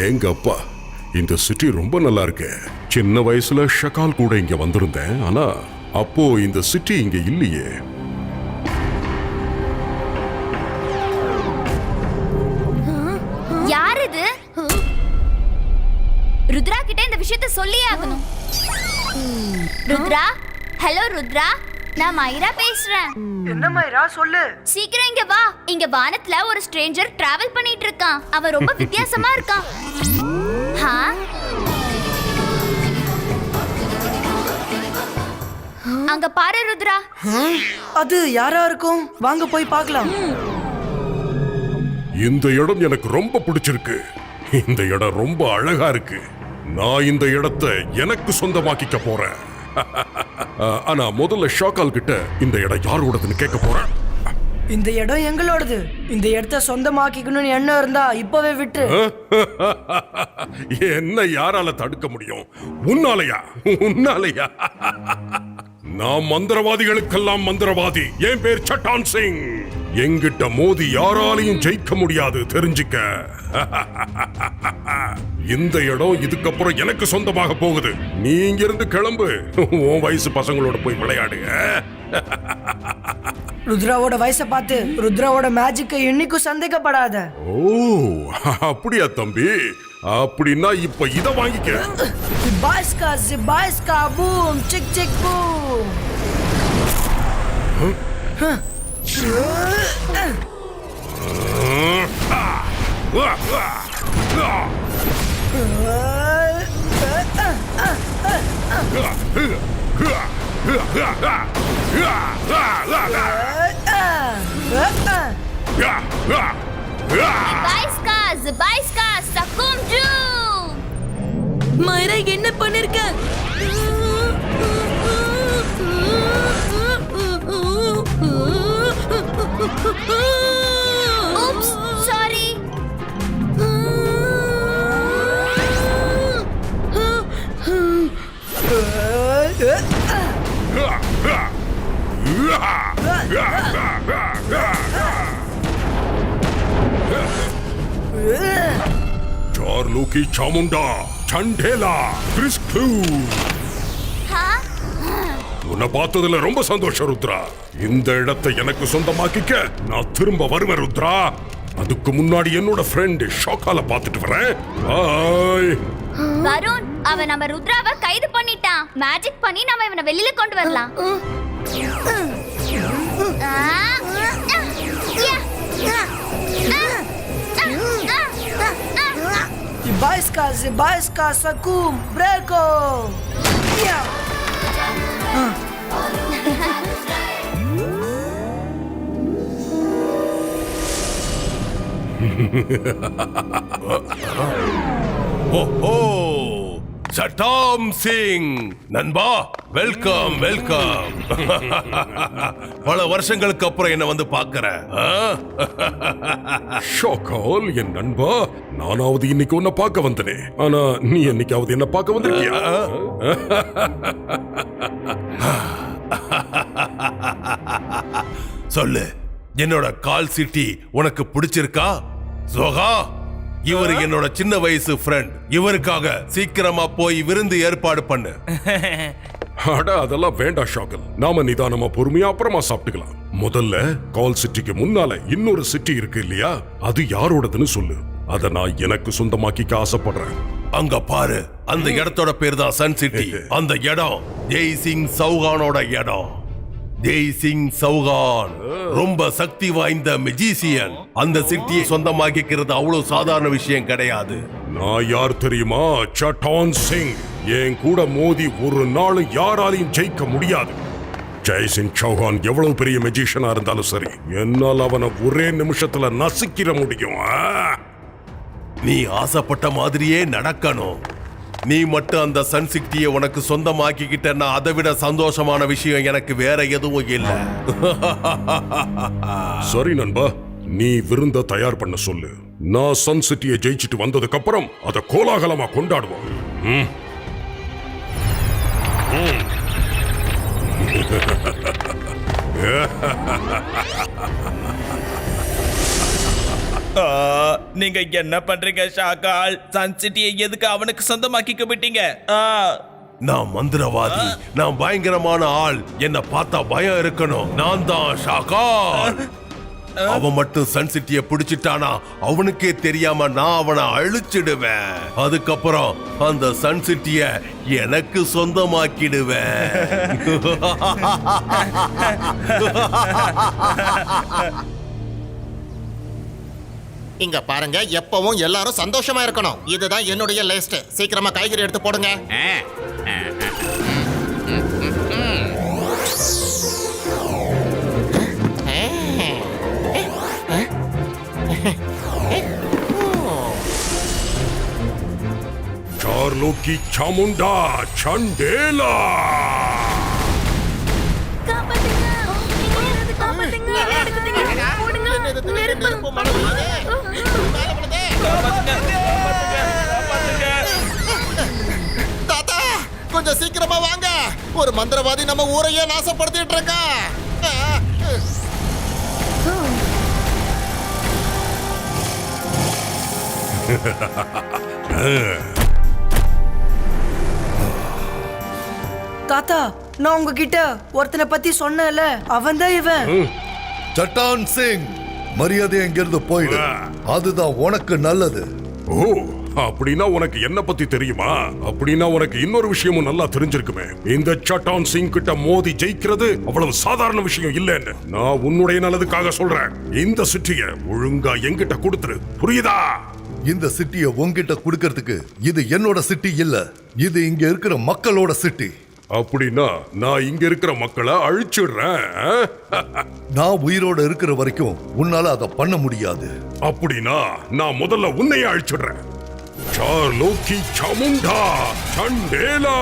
ஏங்க அப்பா, இந்த சிட்டி ரொம்ப நல்லா இருக்கு. சின்ன வயசுல ஷகால் கூட இங்க வந்திருந்தேன். ஆனா அப்போ இந்த சிட்டி இங்க இல்லையே. யார் இது? ருத்ரா கிட்ட இந்த விஷயத்தை சொல்லியே ஆகணும். ருத்ரா, ஹலோ ருத்ரா, நான் மைரா பேசுறேன். என்ன மைரா, சொல்லு. சீக்கிரம் இங்க வா. இங்க வானத்துல ஒரு ஸ்ட்ரேஞ்சர் டிராவல் பண்ணிட்டு இருக்கான். அவன் ரொம்ப வித்தியாசமா இருக்கான். அங்க பாரு ருத்ரா. அது யாரா இருக்கும்? வாங்க போய் பார்க்கலாம். இந்த இடம் எனக்கு ரொம்ப பிடிச்சிருக்கு. இந்த இடம் ரொம்ப அழகா இருக்கு. நான் இந்த இடத்தை எனக்கு சொந்தமாக்கிக்க போறேன். ஆனா முதல்ல ஷாக்கால் கிட்ட இந்த இடம் யாரோடதுன்னு கேட்க போறேன். இந்த இடம் எங்களோடது. இந்த இடத்த சொந்தமாக்கிக்கணும்னு எண்ணம் இருந்தா இப்பவே விட்டு. என்ன யாரால தடுக்க முடியும்? உன்னாலயா? உன்னாலயா? நான் மந்திரவாதிகளுக்கெல்லாம் மந்திரவாதி. என் பேர் சட்டான் சிங். எங்கிட்ட மோதி யாராலையும் ஜெயிக்க முடியாது, தெரிஞ்சுக்க. இந்த இடம் இதுக்கப்புறம் எனக்கு சொந்தமாக போகுது. நீ இங்கிருந்து கிளம்பு. உன் வயசு பசங்களோட போய் விளையாடு. ருத்ராவோட வயசை பார்த்து ருத்ராவோட மேஜிக்கை என்னைக்கும் சந்தேகப்படாத. ஓ, அப்படியா தம்பி? அப்படின்னா இப்ப இத வாங்கிக்க. பாய்ஸ்கா பூம் சிக் சிக் பூம். மைரா, என்ன பண்ணிருக்க? Oops, sorry. चार्लुकी चामुंडा चंडेला क्रिस्क्लू. உன்னை பார்த்ததுல ரொம்ப சந்தோஷம் ருத்ரா. இந்த இடத்தை எனக்கு சொந்தமாக்கிக்க நான் திரும்ப வருவேன் ருத்ரா. அதுக்கு முன்னாடி என்னோட ஃப்ரெண்ட் ஷாக்கால பார்த்துட்டு வரேன். பாய். வருண், அவன் நம்ம ருத்ராவை கைது பண்ணிட்டான். மேஜிக் பண்ணி நாம இவனை வெளியில கொண்டு வரலாம். Baisca Sakum Breako. சட்டாம் சிங் நண்பா, வெல்கம் வெல்கம். பல வருஷங்களுக்கு அப்புறம் என்ன வந்து பாக்குற. ஷாக்கால் என் நண்பா, நானாவது இன்னைக்கு உன்னை பார்க்க வந்தனே. ஆனா நீ என்னைக்காவது என்ன பார்க்க வந்திருக்கியா? சொல்லு, என்னோட கால் சிட்டி உனக்கு பிடிச்சிருக்கா? சோகா, இவர் என்னோட சின்ன வயசு ஃப்ரெண்ட். இவருக்காக சீக்கிரமா போய் விருந்து ஏற்பாடு பண்ணு. அட, அதெல்லாம் வேண்டாம் ஷாக்கல். நாம நிதானமா பொறுமையா அப்புறமா சாப்பிட்டுக்கலாம். முதல்ல கால் சிட்டிக்கு முன்னால இன்னொரு சிட்டி இருக்கு இல்லையா, அது யாரோடதுன்னு சொல்லு. அத நான் எனக்கு சொந்தமாக்கிக்க ஆசைப்படுறேன். அங்க பாரு, அந்த இடத்தோட பேர் தான் சன் சிட்டி. அந்த இடம் ஜெய் சிங் சௌகானோட இடம். ஜெய் சிங் சௌகான் ரொம்ப சக்தி வாய்ந்த மெஜிசியன். அந்த சிட்டியை சொந்தமாக்கிக்கிறது அவ்வளவு சாதாரண விஷயம் கிடையாது. நான் யார் தெரியுமா? சட்டான் சிங். என் கூட மோதி ஒரு நாளும் யாராலையும் ஜெயிக்க முடியாது. ஜெய் சிங் சௌஹான் எவ்வளவு பெரிய மெஜிஷியனா இருந்தாலும் சரி, என்னால் அவனை ஒரே நிமிஷத்துல நசுக்கிற முடியும். நீ ஆசைப்பட்ட மாதிரியே நடக்கணும். நீ மட்டும் அந்த சன் சிட்டியை உனக்கு சொந்தமாக்கிக்கிட்டேன்னா அதை விட சந்தோஷமான விஷயம் எனக்கு வேற எதுவும் இல்லை. சரி நண்பா, நீ விருந்த தயார் பண்ண சொல்லு. நான் சன் சிட்டியை ஜெயிச்சிட்டு வந்ததுக்கு அப்புறம் அதை கோலாகலமா கொண்டாடுவோம். நீங்க என்ன பண்றீங்க ஷாக்கால்? சன் சிட்டியை எதுக்கு அவனுக்கு சொந்தமாக்கிக்க விட்டீங்க? நான் மந்திரவாதி, நான் பயங்கரமான ஆள். என்ன பார்த்தா பயம் இருக்கணும். நான் தான் ஷாகால். அவன் மட்டும் சன் சிட்டியை பிடிச்சிட்டானா அவனுக்கே தெரியாம நான் அவனை அழிச்சிடுவேன். அதுக்கப்புறம் அந்த சன் சிட்டிய எனக்கு சொந்தமாக்கிடுவேன். இங்க பாருங்க, எப்பவும் எல்லாரும் சந்தோஷமா இருக்கணும். இதுதான் என்னுடைய லிஸ்ட். சீக்கிரமா காய்கறி எடுத்து போடுங்க. சார்லோக்கி சாமுண்டா சண்டேலா. தாத்தா, கொஞ்சம் சீக்கிரமா வாங்க. ஒரு மந்திரவாதி நம்ம ஊரையே நாசப்படுத்திட்டு இருக்கான். தாத்தா, நான் உங்ககிட்ட ஒருத்தனை பத்தி சொன்னேன்ல, அவன் தான் இவன். சட்டான் சிங், மரியாதை எங்கிருந்து போயிடு. அதுதான் உனக்கு நல்லது. ஓ, அப்படின்னா உனக்கு என்ன பத்தி தெரியுமா? அப்படின்னா உனக்கு இன்னொரு விஷயமும் நல்லா தெரிஞ்சிருக்குமே. இந்த சட்டான் சிங் கிட்ட மோதி ஜெயிக்கிறது அவ்வளவு சாதாரண விஷயம் இல்லைன்னு நான் உன்னுடைய நல்லதுக்காக சொல்றேன். இந்த சிட்டிய ஒழுங்கா என்கிட்ட கொடுத்துரு, புரியுதா? இந்த சிட்டியை உன்கிட்ட கொடுக்கறதுக்கு இது என்னோட சிட்டி இல்ல, இது இங்க இருக்கிற மக்களோட சிட்டி. அப்படின்னா நான் இங்க இருக்கிற மக்களை அழிச்சிடுறேன். நான் உயிரோட இருக்கிற வரைக்கும் உன்னால அதை பண்ண முடியாது. அப்படின்னா நான் முதல்ல உன்னைய அழிச்சிடுறேன். சார்லோக்கி சாமுண்டா சண்டேலா.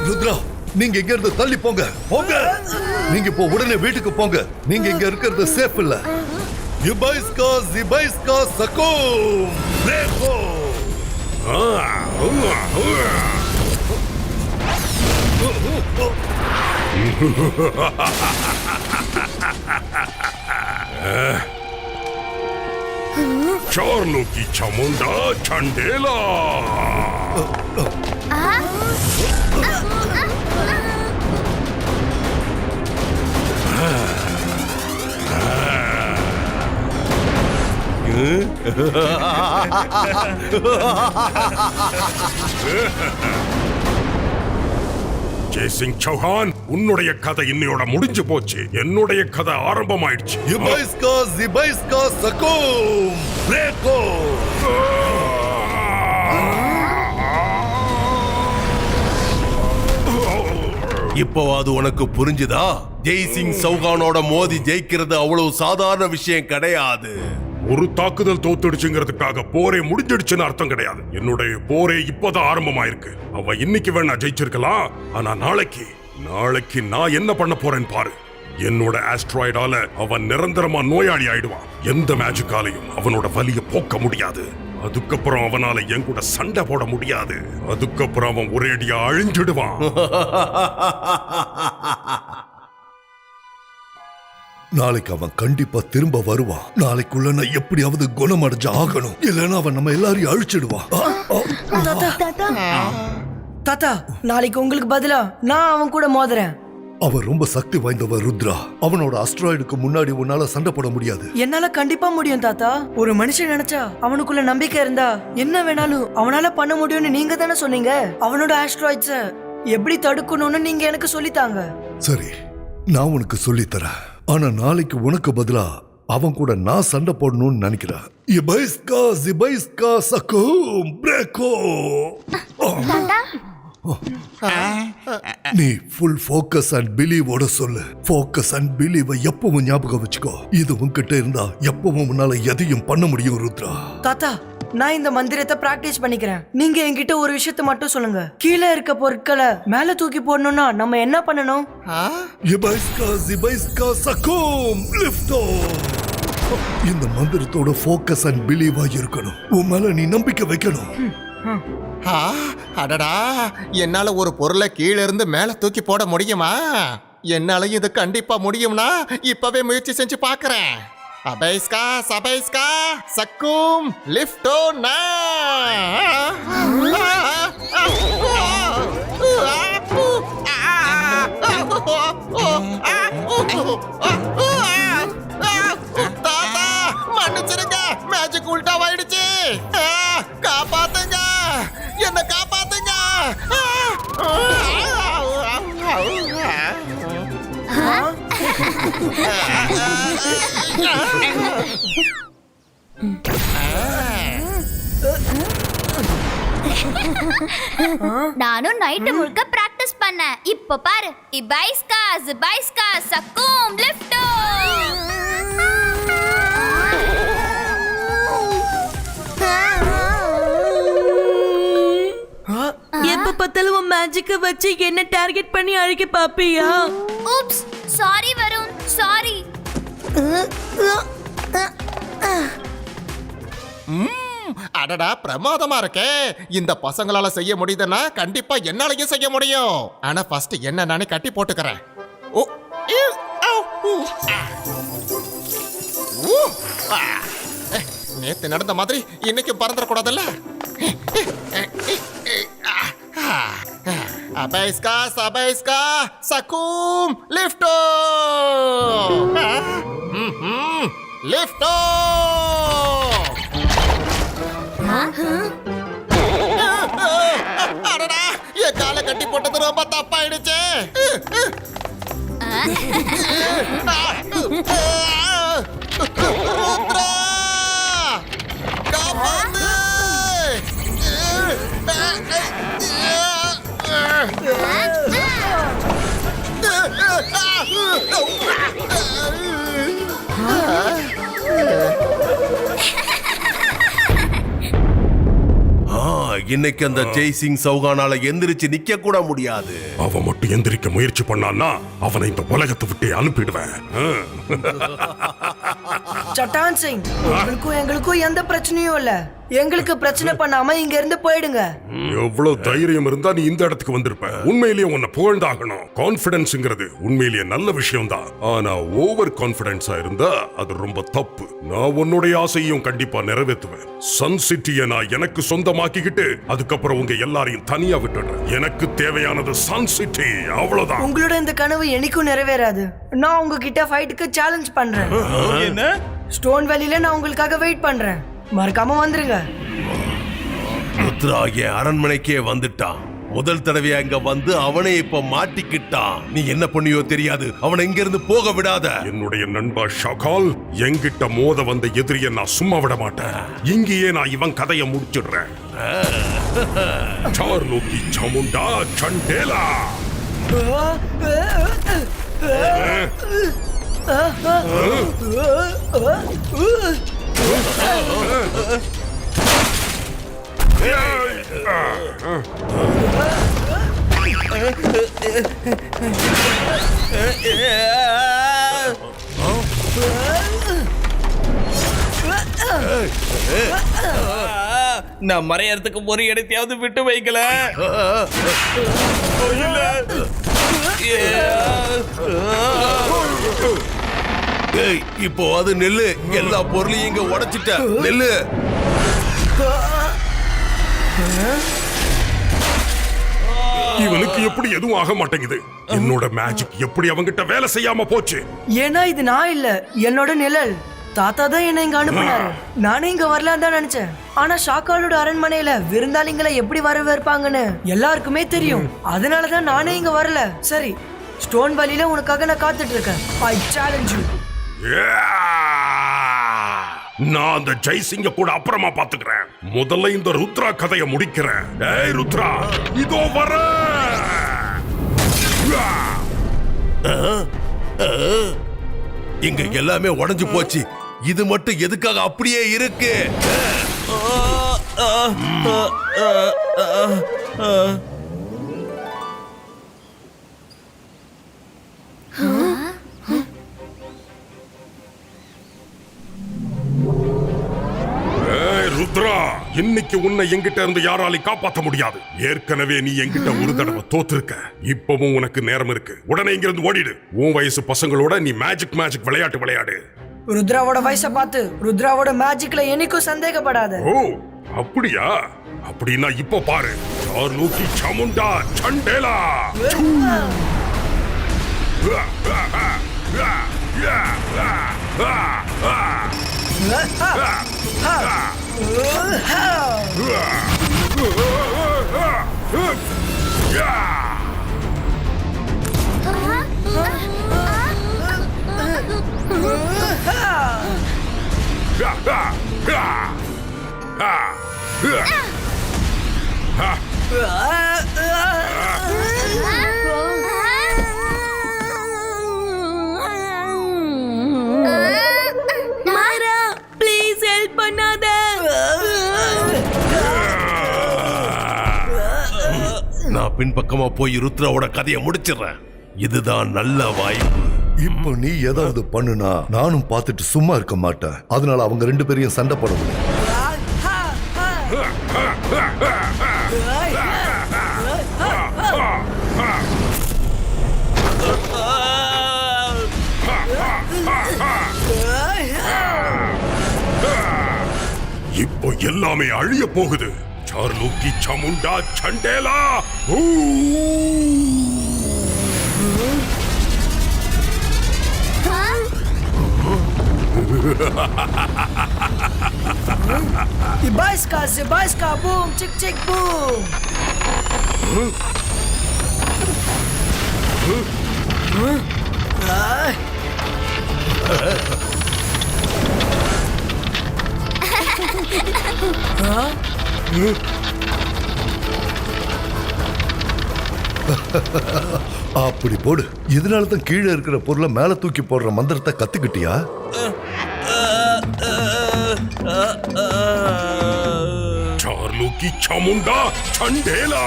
ருத்ரா, நீங்க இங்க இருந்து தள்ளி போங்க. போங்க, நீங்க இப்போ உடனே வீட்டுக்கு போங்க. நீங்க இங்க இருக்கிறது சேஃப் இல்ல. யுபைஸ்கா ஜிபைஸ்கா சகோம் ரேகோ. சார்லோக்கி சாமுண்டா சண்டேலா. ஜெய்சிங் சௌஹான், உன்னுடைய கதை இன்னையோட முடிஞ்சு போச்சு. என்னுடைய கதை ஆரம்பமாயிடுச்சு. யுபைஸ்கா ஜிபைஸ்கா சகோம் ரேகோ. இப்போவாது உனக்கு புரிஞ்சுதா? ஜெய்சிங் சௌகானோட மோதி ஜெயிக்கிறது அவ்வளவு சாதாரண விஷயம் கிடையாது. ஒரு தாக்குதல் தோத்துடுச்சுங்கிறதுக்காக போரே முடிஞ்சிடுச்சுன்னு அர்த்தம் கிடையாது. என்னுடைய போரே இப்பதான் ஆரம்பமாயிருக்கு. அவன் இன்னைக்கு வேணா ஜெயிச்சிருக்கலாம், ஆனா நாளைக்கு நான் என்ன பண்ண போறேன்னு பாரு. என்னோட ஆஸ்ட்ராய்டால அவன் நிரந்தரமா நோயாளி ஆயிடுவான். எந்த மேஜிக்காலையும் அவனோட வலியை போக்க முடியாது. அதுக்கப்புறம் அவனால என் கூட சண்டை போட முடியாது. அதுக்கப்புறம் அவன் ஒரேடியா அழிஞ்சிடுவான். நாளைக்கு அவன் கண்டிப்பா திரும்ப வருவான். நாளைக்குள்ள நான் எப்படியாவது குணமடைஞ்சு ஆகணும், இல்லைன்னா அவன் நம்ம எல்லாரையும் அழிச்சிடுவான். தாத்தா, நாளைக்கு உங்களுக்கு பதிலா நான் அவன் கூட மோதுறேன். அவன் ரொம்ப சக்தி வாய்ந்தவன் ருத்ரா. அவனோட அஸ்ட்ராய்டுக்கு முன்னாடி உன்னால சண்டை போட முடியாது. என்னால கண்டிப்பா முடியும் தாத்தா. ஒரு மனுஷன் நினைச்சா அவனுக்குள்ள நம்பிக்கை இருந்தா என்ன வேணாலும் அவனால பண்ண முடியும்னு நீங்க தானே சொன்னீங்க. அவனோட ஆஸ்ட்ராய்ட்ஸ எப்படி தடுக்கணும்னு நீங்க எனக்கு சொல்லித்தாங்க. சரி, நான் உனக்கு சொல்லித்தரேன். ஆனா நாளைக்கு உனக்கு பதிலா அவன் கூட நான் சண்டை போடணும்னு நினைக்கிறேன். இபைஸ்கா ஜிபைஸ்கா சகோம் பிரேகோ. நீ ஃபுல் ஃபோக்கஸ் அண்ட் பிலீவோட சொல்லு. ஃபோக்கஸ் அண்ட் பிலீவை எப்பவும் ஞாபகம் வச்சுக்கோ. இது உன்கிட்ட இருந்தா எப்பவும் உன்னால எதையும் பண்ண முடியும் ருத்ரா. தாத்தா, நான் இந்த மந்திரத்தை பிராக்டிஸ் பண்ணிக்கிறேன். நீங்க என்கிட்ட ஒரு விஷயத்தை மட்டும் சொல்லுங்க. கீழே இருக்க பொருட்களை மேல தூக்கி போடணும்னா நம்ம என்ன பண்ணணும்? இபைஸ்கா ஜிபைஸ்கா சகோம் லிஃப்டோ. இந்த மந்திரத்தோட ஃபோக்கஸ் அண்ட் பிலீவா இருக்கணும். உன் மேல நீ நம்பிக்கை வைக்கணும். ஆ, அடடா என்னால ஒரு பொருளை கீழே இருந்து மேல தூக்கி போட முடியுமா? என்னால இது கண்டிப்பா முடியும்னா இப்பவே முயற்சி செஞ்சு பார்க்கறேன். அபைஸ்கா சபைஸ்கா சக்கும் லிஃப்டோனா. தாத்தா மன்னிச்சிருங்க, மேஜிக் உல்டாவாயிடுச்சு. காப்பாத்துங்க, என்ன காப்பாத்துங்க. நானும் நைட்டு முழுக்க பிராக்டிஸ் பண்ணேன். இப்ப பாரு, இபைஸ்கா ஜிபைஸ்கா சக்கும் லிஃப்டோ. எப்ப பார்த்தாலும் உன் மேஜிக்க வச்சு என்ன டார்கெட் பண்ணி அழிக்க பாப்பியா? Oops, sorry Varun, sorry. அடடா பிரமாதமா இருக்கே. இந்த பசங்களால செய்ய முடியுதுன்னா கண்டிப்பா என்னாலயும் செய்ய முடியும். ஆனா ஃபர்ஸ்ட் என்ன நானே கட்டி போட்டுக்கிறேன். ஓ, ஈ, ஆ, ஊ, ஆ. ஊ, ஆ. நேத்து நடந்த மாதிரி இன்னைக்கு பறந்துட கூடாதுல்ல. அபைஸ்கா சபைஸ்கா சக்கும் லிஃப்டோ. லிஃப்டோ. அடடா, என் காலை கட்டி போட்டது ரொம்ப தப்பாயிடுச்சு. ருத்ரா, காப்பாத்து. இன்னைக்கு அந்த ஜெய்சிங் சௌகானால எந்திரிச்சு நிக்க கூட முடியாது. அவன் மட்டும் எந்திரிக்க முயற்சி பண்ணான்னா அவனை இந்த உலகத்தை விட்டு அனுப்பிடுவேன். சட்டான் சிங், உங்களுக்கும் எங்களுக்கும் எந்த பிரச்சனையும் இல்ல. எங்களுக்கு பிரச்சனை பண்ணாம இங்க இருந்து போயிடுங்க. எவ்வளவு தைரியம் இருந்தா நீ இந்த இடத்துக்கு வந்திருப்ப. உண்மையிலேயே உன்னை புகழ்ந்தாகணும். கான்பிடன்ஸ்ங்கிறது உண்மையிலேயே நல்ல விஷயம் தான். ஆனா ஓவர் கான்பிடன்ஸா இருந்தா அது ரொம்ப தப்பு. நான் உன்னுடைய ஆசையும் கண்டிப்பா நிறைவேற்றுவேன். சன் சிட்டியை நான் எனக்கு சொந்தமாக்கிக்கிட்டு அதுக்கப்புறம் உங்க எல்லாரையும் தனியா விட்டுடுறேன். எனக்கு தேவையானது சன் சிட்டி, அவ்வளவுதான். உங்களோட இந்த கனவு என்னைக்கும் நிறைவேறாது. நான் உங்ககிட்ட ஃபைட்டுக்கு சேலஞ்ச் பண்றேன். என்ன? ஸ்டோன் வேலில நான் உங்களுக்காக வெயிட் பண்றேன். மறக்காம வந்துருங்க. ருத்ரா என் அரண்மனைக்கே வந்துட்டான். முதல் தடவையா இங்க வந்து அவனே இப்ப மாட்டிக்கிட்டான். நீ என்ன பண்ணியோ தெரியாது. அவனை இங்க இருந்து போக விடாத. என்னுடைய நண்பா ஷகால், என்கிட்ட மோத வந்த எதிரியை நான் சும்மா விட மாட்டேன். இங்கேயே நான் இவன் கதையை முடிச்சிடுறேன். சார்லோகி சாமுண்டா சண்டேலா. நான் மறையறதுக்கு ஒரு இடத்தையாவது விட்டு வைக்கல. இப்போ அது நெல்லு. எல்லா பொருளையும் இங்க உடைச்சிட்ட. நெல்லு. இவனுக்கு எப்படி எதுவும் ஆக மாட்டேங்குது. என்னோட மேஜிக் எப்படி அவங்கிட்ட வேலை செய்யாம போச்சு? ஏன்னா இது நான் இல்ல, என்னோட நிழல். தாத்தா தான் என்ன இங்க அனுப்புனாரு. நானே இங்க வரலாம் தான் நினைச்சேன். ஆனா ஷாக்காலோட அரண்மனையில விருந்தாளிங்களை எப்படி வரவேற்பாங்கன்னு எல்லாருக்குமே தெரியும். அதனாலதான் நானே இங்க வரல. சரி, ஸ்டோன் வேலில உனக்காக நான் காத்துட்டு இருக்கேன். ஐ சேலஞ்ச் யூ. நான் அந்த ஜெய்சிங்க கூட அப்புறமா பாத்துக்கிறேன். முதல்ல இந்த ருத்ரா கதையை முடிக்கிறேன். ஏய் ருத்ரா, இதோ வர. இங்க எல்லாமே உடைஞ்சு போச்சு. இது மட்டும் எதுக்காக அப்படியே இருக்கு? ஏய் ருத்ரா, இன்னைக்கு உன்னை என்கிட்ட இருந்து யாராலையும் காப்பாற்ற முடியாது. ஏற்கனவே நீ என்கிட்ட ஒரு தடவை தோத்துருக்க. இப்பவும் உனக்கு நேரம் இருக்கு. உடனே இங்கிருந்து ஓடிடு. உன் வயசு பசங்களோட நீ மேஜிக் விளையாட்டு விளையாடு. ருத்ராவோட வயசை பார்த்து ருத்ராவோட மேஜிக்ல என்னைக்கும் சந்தேகப்படாத. ஓ அப்படியா? அப்படின்னா இப்போ பாரு. சார்லூக்கி சாமுண்டா சண்டேலா. மாரா ப்ளீஸ் ஹெல்ப் பண்ணாத. நான் பின்பக்கமா போய் ருத்ராவோட கதையை முடிச்சிடுறேன். இதுதான் நல்ல வாய்ப்பு. இப்போ நீ ஏதாவது பண்ணுனா நானும் பார்த்துட்டு சும்மா இருக்க மாட்டேன். அதனால அவங்க ரெண்டு பேரையும் சண்டை போட முடியும். இப்போ எல்லாமே அழிய போகுது. சார்லூக்கி Chamunda Chandela. Zibaiska, boom, chick, chick, boom. அப்படி போடு. இதனால தான் கீழே இருக்கிற பொருளை மேல தூக்கி போடுற மந்திரத்தை கத்துக்கிட்டியா? சார்லூக்கி சாமுண்டா சண்டேலா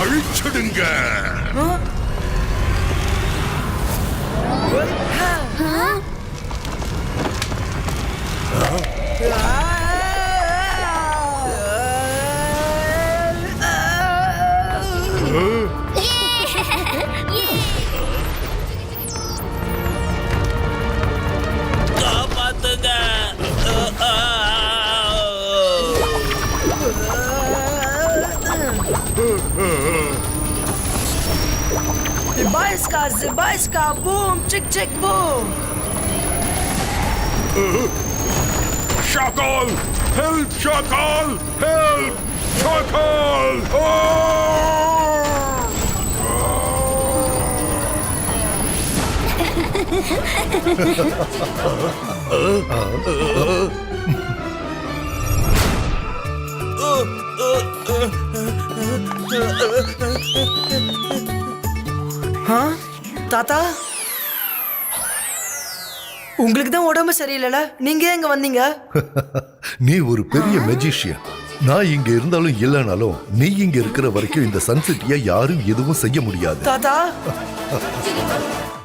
அழிச்சிடுங்க. காப்பாத்துங்க. Zibaiska, boom, chick, chick, boom. Shakal! Help, Shakal! Help! Shakal! தாத்தா, உங்களுக்கு தான் உடம்பு சரியில்லைல, நீங்க எங்க வந்தீங்க? நீ ஒரு பெரிய மெஜிஷியன். நான் இங்க இருந்தாலும் இல்லைனாலும் நீ இங்க இருக்கிற வரைக்கும் இந்த சன்சிட்டியை யாரும் எதுவும் செய்ய முடியாது. தாத்தா